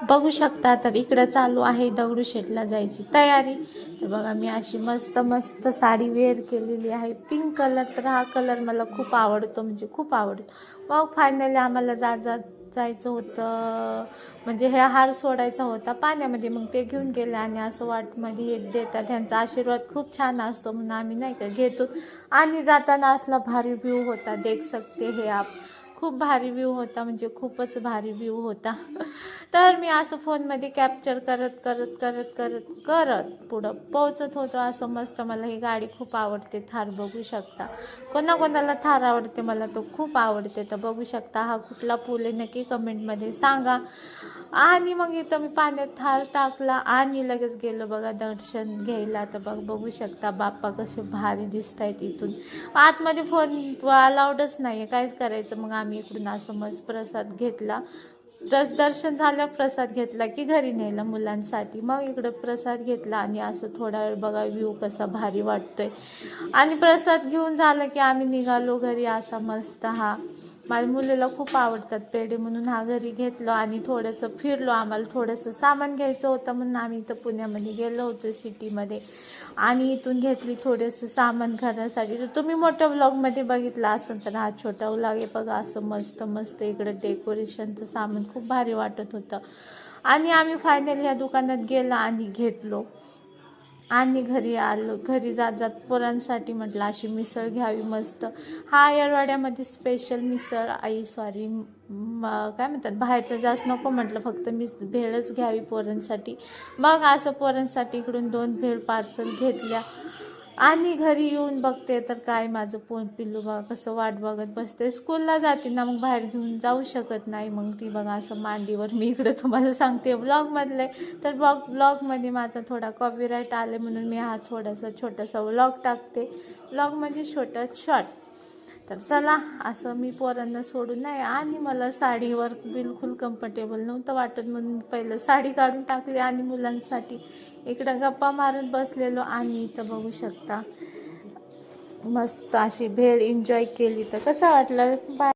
बघू शकता तर इकडं चालू आहे दगडूशेठला जायची तयारी। तर बघा मी अशी मस्त मस्त साडी वेअर केलेली आहे पिंक कलर। तर हा कलर मला खूप आवडतो, म्हणजे खूप आवडतो। मग फायनली आम्हाला जायचं होतं, म्हणजे हे हार सोडायचा होता पाण्यामध्ये। मग ते घेऊन गेले आणि असं वाटमध्ये देतात, त्यांचा आशीर्वाद खूप छान असतो म्हणून आम्ही नाही का घेतो। आणि जाताना असला भारी व्ह्यू होता, देख सकते हे आप, खूप भारी व्ह्यू होता, म्हणजे खूपच भारी व्ह्यू होता। तर मी असं फोनमध्ये कॅप्चर करत करत करत करत करत पुढं पोहोचत होतो असं मस्त। मला ही गाडी खूप आवडते, थार बघू शकता। कोणाकोणाला थार आवडते, मला तो खूप आवडते। तर बघू शकता हा कुठला पूल आहे नक्की कमेंटमध्ये सांगा। आणि मग इथं मी पाण्यात थार टाकला आणि लगेच गेलो बघा दर्शन घ्यायला। तर बघू शकता बाप्पा कसे भारी दिसत आहेत इथून। आतमध्ये फोन अलाउडच नाही आहे, कायच करायचं। मग आम्ही इकडून असं मस्त प्रसाद घेतला। दर्शन झाल्यावर प्रसाद घेतला की घरी नेला मुलांसाठी। मग इकडं प्रसाद घेतला आणि असं थोडा वेळ बघा व्ह्यू कसा भारी वाटतोय। आणि प्रसाद घेऊन झालं की आम्ही निघालो घरी असा मस्त। हा माझ्या मुलीला खूप आवडतात पेढे म्हणून हा घरी घेतलो आणि थोडंसं फिरलो। आम्हाला थोडंसं सामान घ्यायचं होतं म्हणून आम्ही इथं पुण्यामध्ये गेलो होतो सिटीमध्ये, आणि इथून घेतली थोडंसं सामान घरासाठी। तर तुम्ही मोठ्या व्लॉगमध्ये बघितला असेल तर हा छोटा व्लॉग आहे बघा। असं मस्त मस्त इकडं डेकोरेशनचं सामान खूप भारी वाटत होतं। आणि आम्ही फायनली ह्या दुकानात गेलो आणि घेतलो आणि घरी आलो। घरी जात जात पोरांसाठी म्हटलं अशी मिसळ घ्यावी मस्त। हा येरवाड्यामध्ये स्पेशल मिसळ, आई सॉरी काय म्हणतात बाहेरचं जास्त नको म्हटलं, फक्त मी भेळच घ्यावी पोरांसाठी। मग असं पोरांसाठी इकडून 2 भेळ पार्सल घेतल्या आणि घरी येऊन बघते तर काय माझं पिल्लू बघा कसं वाट बघत बसते। स्कूलला जाते ना, मग बाहेर घेऊन जाऊ शकत नाही। मग ती बघा असं मांडीवर, मी इकडे तुम्हाला सांगते व्लॉगमधले। तर व्लॉगमध्ये माझा थोडा कॉपीराईट आले म्हणून मी हा थोडासा छोटासा व्लॉग टाकते, व्लॉगमध्ये छोटा शॉर्ट। तर चला असं मी पोरांना सोडून नाही, आणि मला साडीवर बिलकुल कम्फर्टेबल नव्हतं वाटत म्हणून पहिलं साडी काढून टाकली आणि मुलांसाठी इकडं गप्पा मारत बसलेलो। आणि इथं बघू शकता मस्त अशी भेळ एन्जॉय केली। तर कसं वाटलं बाय।